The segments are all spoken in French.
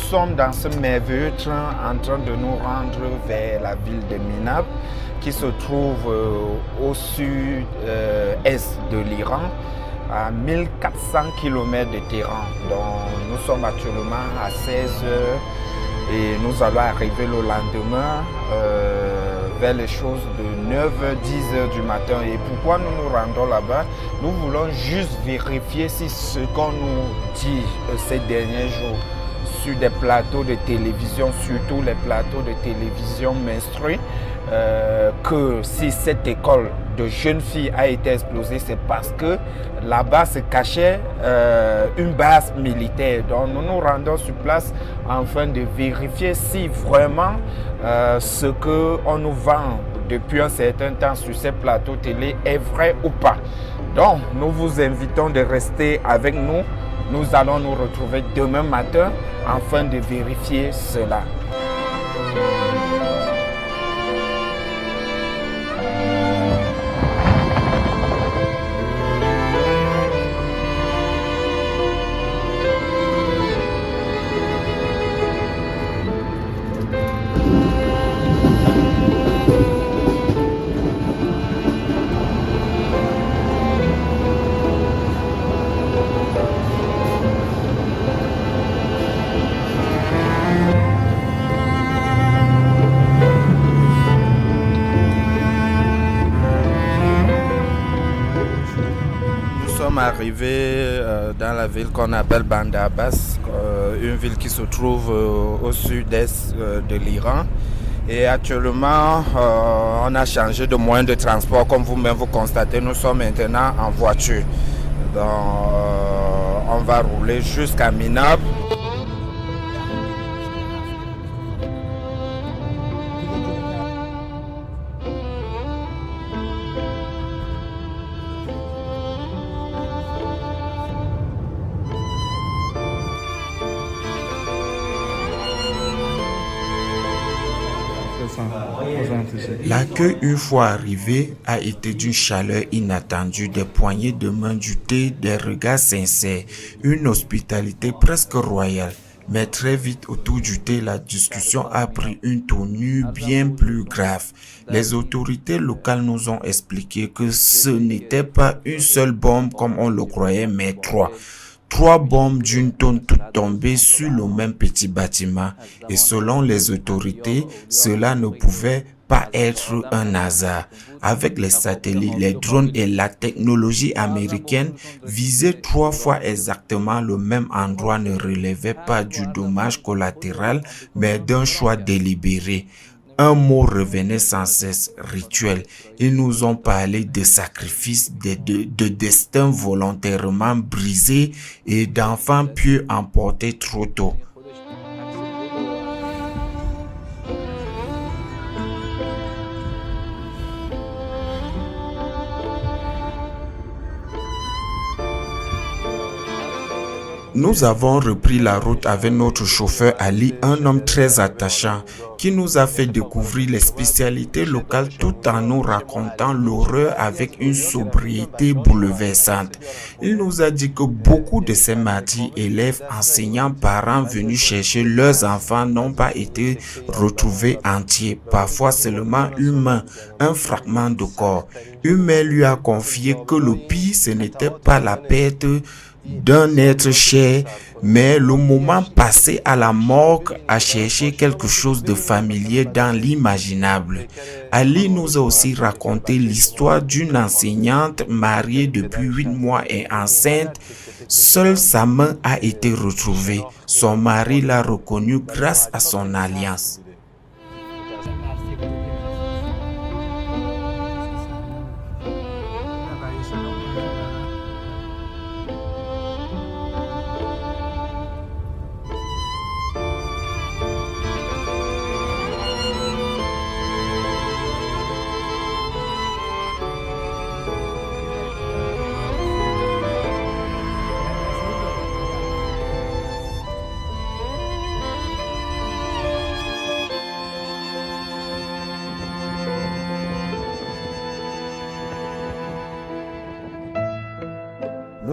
sommes dans ce merveilleux train en train de nous rendre vers la ville de Minab, qui se trouve au sud-est de l'Iran, à 1400 km de terrain. Donc nous sommes actuellement à 16 heures et nous allons arriver le lendemain vers les choses de 9h, 10h du matin. Et pourquoi nous nous rendons là-bas? Nous voulons juste vérifier si ce qu'on nous dit ces derniers jours sur des plateaux de télévision, surtout les plateaux de télévision mainstream, que si cette école de jeunes filles a été explosée, c'est parce que là-bas se cachait une base militaire. Donc nous nous rendons sur place afin de vérifier si vraiment ce qu'on nous vend depuis un certain temps sur ces plateaux télé est vrai ou pas. Donc nous vous invitons de rester avec nous. Nous allons nous retrouver demain matin afin de vérifier cela. Arrivé dans la ville qu'on appelle Bandar Abbas, une ville qui se trouve au sud-est de l'Iran. Et actuellement, on a changé de moyen de transport. Comme vous-même vous constatez, nous sommes maintenant en voiture. Donc, on va rouler jusqu'à Minab. L'accueil une fois arrivé a été d'une chaleur inattendue, des poignées de main, du thé, des regards sincères, une hospitalité presque royale. Mais très vite autour du thé, la discussion a pris une tournure bien plus grave. Les autorités locales nous ont expliqué que ce n'était pas une seule bombe comme on le croyait, mais trois. 3 bombes d'une tonne toutes tombées sur le même petit bâtiment. Et selon les autorités, cela ne pouvait pas être un hasard. Avec les satellites, les drones et la technologie américaine, viser 3 fois exactement le même endroit ne relevait pas du dommage collatéral, mais d'un choix délibéré. Un mot revenait sans cesse, rituel. Ils nous ont parlé de sacrifices, de destins volontairement brisés et d'enfants pieux emportés trop tôt. Nous avons repris la route avec notre chauffeur Ali, un homme très attachant, qui nous a fait découvrir les spécialités locales tout en nous racontant l'horreur avec une sobriété bouleversante. Il nous a dit que beaucoup de ces martyrs, élèves, enseignants, parents venus chercher leurs enfants n'ont pas été retrouvés entiers, parfois seulement humains, un fragment de corps. Une mère lui a confié que le pire, ce n'était pas la perte d'un être cher, mais le moment passé à la morgue à chercher quelque chose de familier dans l'imaginable. Ali nous a aussi raconté l'histoire d'une enseignante mariée depuis 8 mois et enceinte. Seule sa main a été retrouvée. Son mari l'a reconnue grâce à son alliance.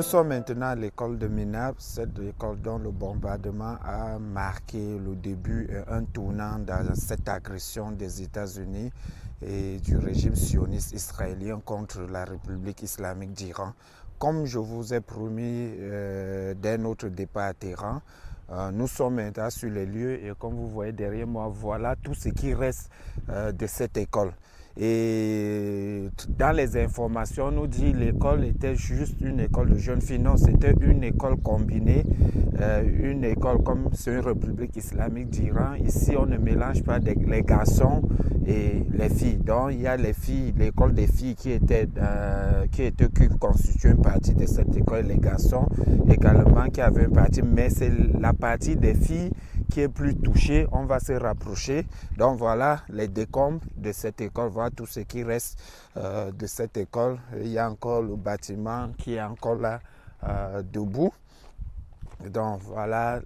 sommes maintenant à l'école de Minab, cette école dont le bombardement a marqué le début et un tournant dans cette agression des États-Unis et du régime sioniste israélien contre la République islamique d'Iran. Comme je vous ai promis dès notre départ à Téhéran, nous sommes maintenant sur les lieux et comme vous voyez derrière moi, voilà tout ce qui reste de cette école. Et dans les informations, on nous dit que l'école était juste une école de jeunes filles. Non, c'était une école combinée, une école comme c'est une république islamique d'Iran. Ici, on ne mélange pas les garçons et les filles. Donc, il y a les filles, l'école des filles qui constituait une partie de cette école, les garçons également qui avaient une partie, mais c'est la partie des filles qui est plus touchée, on va se rapprocher. Donc voilà les décombres de cette école, voilà tout ce qui reste de cette école. Il y a encore le bâtiment qui est encore là debout. Donc voilà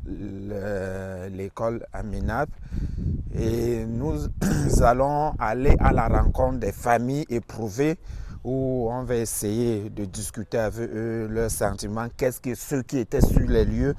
l'école à Minab. Et nous allons aller à la rencontre des familles éprouvées où on va essayer de discuter avec eux leurs sentiments, ceux qui étaient sur les lieux,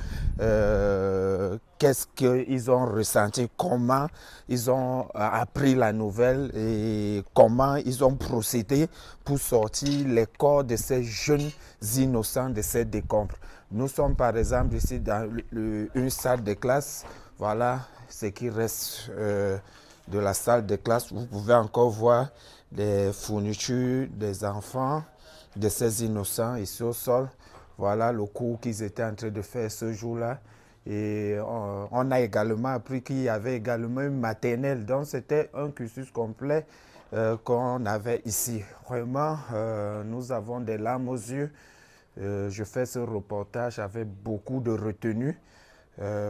qu'est-ce qu'ils ont ressenti, comment ils ont appris la nouvelle et comment ils ont procédé pour sortir les corps de ces jeunes innocents de ces décombres. Nous sommes par exemple ici dans une salle de classe, voilà ce qui reste de la salle de classe. Vous pouvez encore voir des fournitures des enfants, de ces innocents ici au sol. Voilà le cours qu'ils étaient en train de faire ce jour-là. Et on a également appris qu'il y avait également une maternelle. Donc c'était un cursus complet qu'on avait ici. Vraiment, nous avons des larmes aux yeux. Je fais ce reportage avec beaucoup de retenue.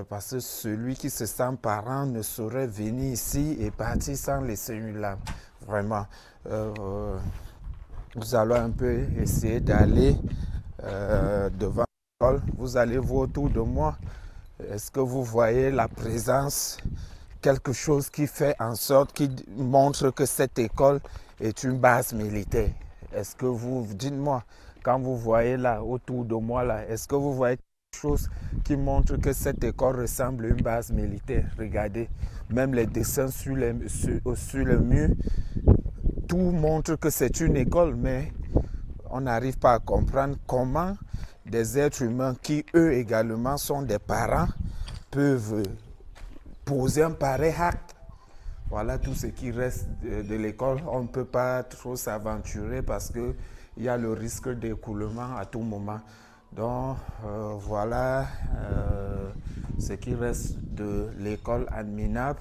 Parce que celui qui se sent parent ne saurait venir ici et partir sans laisser une larme. Vraiment. Nous allons un peu essayer d'aller devant l'école. Vous allez voir autour de moi. Est-ce que vous voyez la présence? Quelque chose qui fait en sorte, qui montre que cette école est une base militaire. Est-ce que vous, dites-moi, quand vous voyez là, autour de moi là, est-ce que vous voyez quelque chose qui montre que cette école ressemble à une base militaire? Regardez, même les dessins sur le mur, tout montre que c'est une école, mais on n'arrive pas à comprendre comment des êtres humains qui, eux également, sont des parents, peuvent poser un pareil acte. Voilà tout ce qui reste de l'école. On ne peut pas trop s'aventurer parce qu'il y a le risque d'écoulement à tout moment. Donc voilà ce qui reste de l'école à Minab.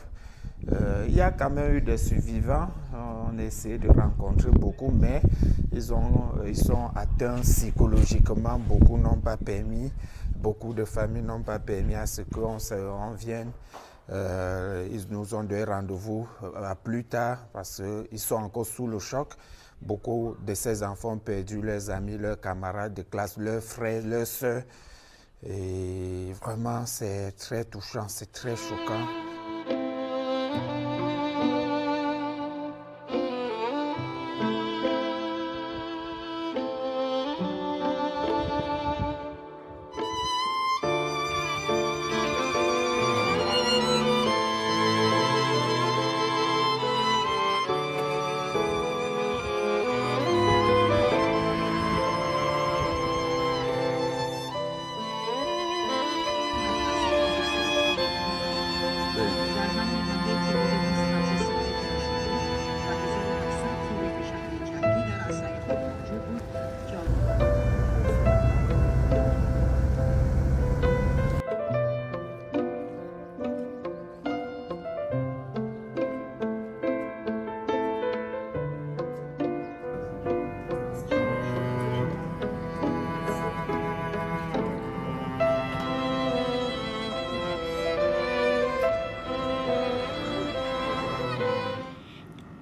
Il y a quand même eu des survivants. On a essayé de rencontrer beaucoup, mais ils sont atteints psychologiquement. Beaucoup n'ont pas permis, beaucoup de familles n'ont pas permis à ce qu'on vienne. Ils nous ont donné rendez-vous à plus tard parce qu'ils sont encore sous le choc. Beaucoup de ces enfants ont perdu leurs amis, leurs camarades de classe, leurs frères, leurs sœurs. Et vraiment, c'est très touchant, c'est très choquant.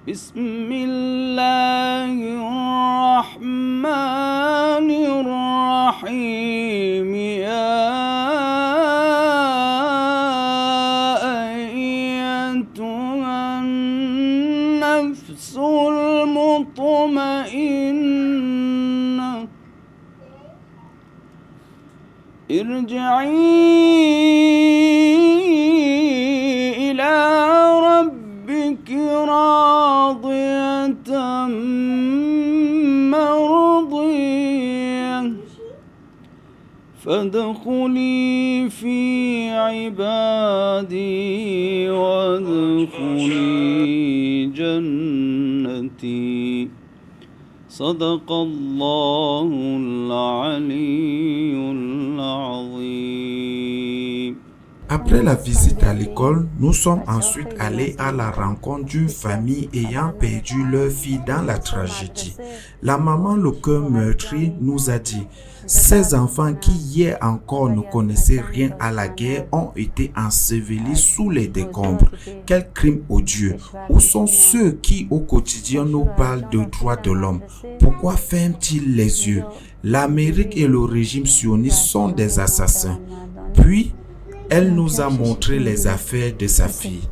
بسم الله الرحمن الرحيم يا أيتها النفس المطمئنة ارجعي إلى ربك راضية مرضية فادخلي في عبادي وادخلي جنتي صدق الله العلي العظيم. Après la visite à l'école, nous sommes ensuite allés à la rencontre d'une famille ayant perdu leur fille dans la tragédie. La maman, le cœur meurtri, nous a dit: ces enfants qui hier encore ne connaissaient rien à la guerre ont été ensevelis sous les décombres. Quel crime odieux! Où sont ceux qui au quotidien nous parlent de droits de l'homme? Pourquoi ferment-ils les yeux? L'Amérique et le régime sioniste sont des assassins. Puis, elle nous a montré les affaires de sa fille.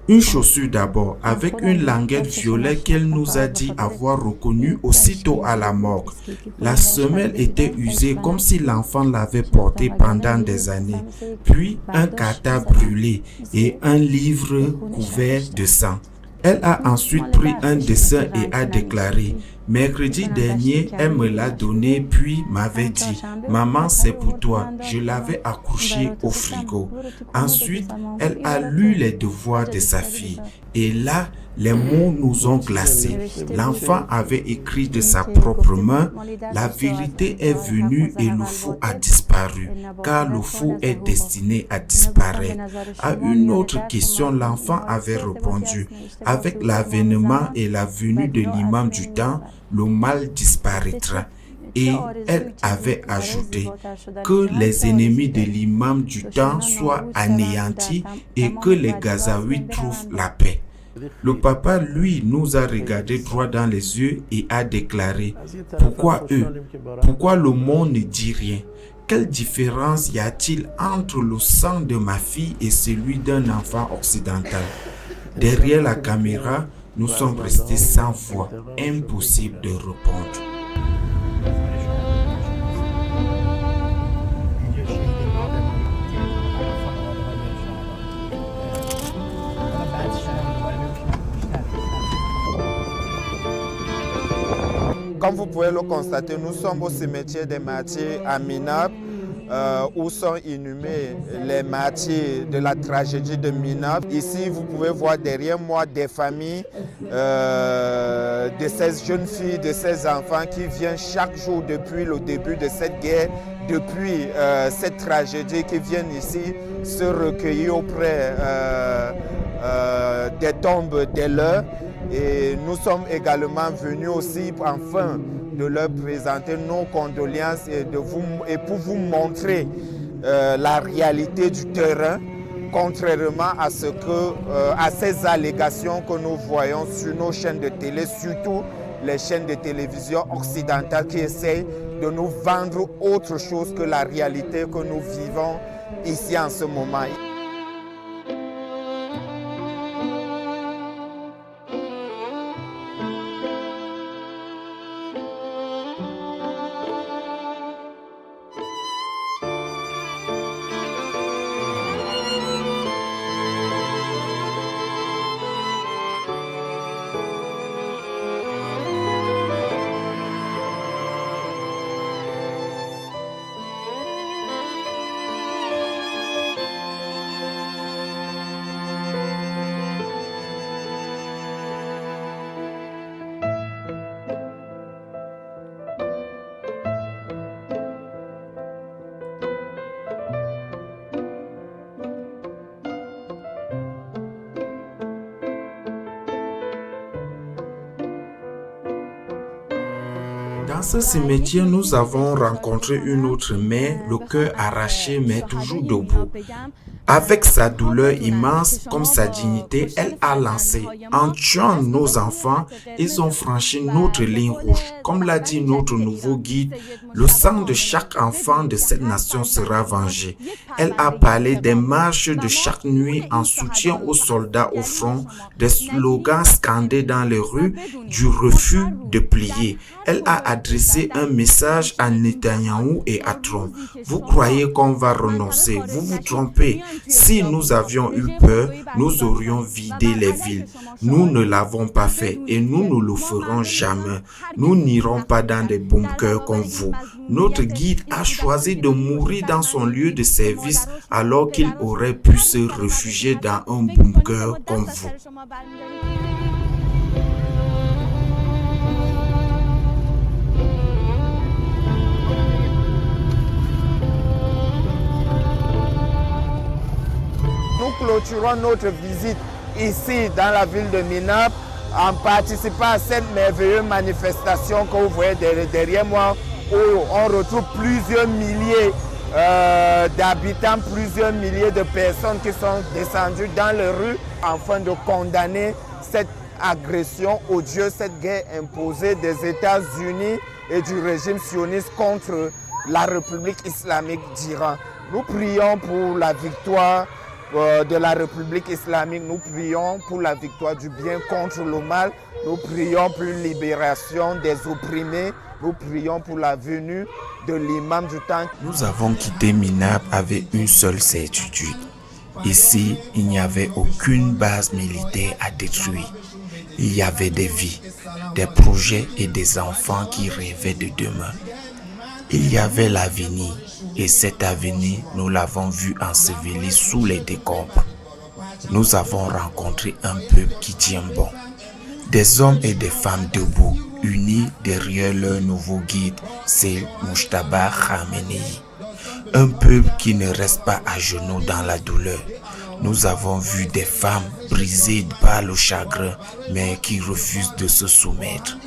Une chaussure d'abord, avec une languette violet qu'elle nous a dit avoir reconnue aussitôt à la morgue. La semelle était usée comme si l'enfant l'avait portée pendant des années. Puis un cartable brûlé et un livre couvert de sang. Elle a ensuite pris un dessin et a déclaré: mercredi dernier, elle me l'a donné puis m'avait dit: maman, c'est pour toi. Je l'avais accroché au frigo. Ensuite, elle a lu les devoirs de sa fille. Et là, les mots nous ont glacés. L'enfant avait écrit de sa propre main: la vérité est venue et le faux a disparu, car le faux est destiné à disparaître. À une autre question, l'enfant avait répondu: avec l'avènement et la venue de l'imam du temps, le mal disparaîtra. Et elle avait ajouté: que les ennemis de l'imam du temps soient anéantis et que les Gazaouis trouvent la paix. Le papa, lui, nous a regardé droit dans les yeux et a déclaré: pourquoi eux? Pourquoi le monde ne dit rien? Quelle différence y a-t-il entre le sang de ma fille et celui d'un enfant occidental? Derrière la caméra, nous sommes restés sans voix, impossible de répondre. Comme vous pouvez le constater, nous sommes au cimetière des martyrs à Minab, où sont inhumés les martyrs de la tragédie de Minab. Ici, vous pouvez voir derrière moi des familles de ces jeunes filles, de ces enfants qui viennent chaque jour depuis le début de cette guerre, depuis cette tragédie, qui viennent ici se recueillir auprès des tombes des leurs. Et nous sommes également venus aussi afin de leur présenter nos condoléances et pour vous montrer la réalité du terrain, contrairement à ces allégations que nous voyons sur nos chaînes de télé, surtout les chaînes de télévision occidentales qui essayent de nous vendre autre chose que la réalité que nous vivons ici en ce moment. Dans ce cimetière, nous avons rencontré une autre mère, le cœur arraché mais toujours debout. Avec sa douleur immense comme sa dignité, elle a lancé. En tuant nos enfants, ils ont franchi notre ligne rouge. Comme l'a dit notre nouveau guide, le sang de chaque enfant de cette nation sera vengé. Elle a parlé des marches de chaque nuit en soutien aux soldats au front, des slogans scandés dans les rues, du refus de plier. Elle a adressé un message à Netanyahou et à Trump. Vous croyez qu'on va renoncer? Vous vous trompez. Si nous avions eu peur, nous aurions vidé les villes. Nous ne l'avons pas fait et nous ne le ferons jamais. Nous n'irons pas dans des bunkers comme vous. Notre guide a choisi de mourir dans son lieu de service alors qu'il aurait pu se réfugier dans un bunker comme vous. Nous clôturons notre visite ici dans la ville de Minap en participant à cette merveilleuse manifestation que vous voyez derrière moi où on retrouve plusieurs milliers d'habitants, plusieurs milliers de personnes qui sont descendues dans les rues afin de condamner cette agression odieuse, cette guerre imposée des États-Unis et du régime sioniste contre la République islamique d'Iran. Nous prions pour la victoire de la République islamique, nous prions pour la victoire du bien contre le mal, nous prions pour la libération des opprimés, nous prions pour la venue de l'imam du temps. Nous avons quitté Minap avec une seule certitude. Ici, il n'y avait aucune base militaire à détruire. Il y avait des vies, des projets et des enfants qui rêvaient de demain. Il y avait l'avenir et cet avenir, nous l'avons vu enseveli sous les décombres. Nous avons rencontré un peuple qui tient bon. Des hommes et des femmes debout, unis derrière leur nouveau guide, c'est Mujtaba Khamenei. Un peuple qui ne reste pas à genoux dans la douleur. Nous avons vu des femmes brisées par le chagrin, mais qui refusent de se soumettre.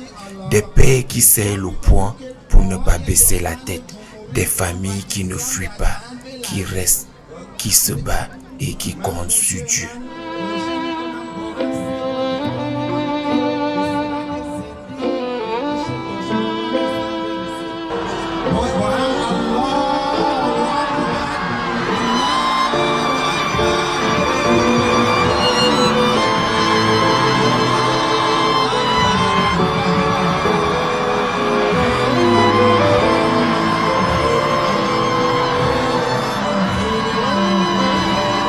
Des pères qui serrent le poing pour ne pas baisser la tête. Des familles qui ne fuient pas, qui restent, qui se battent et qui comptent sur Dieu.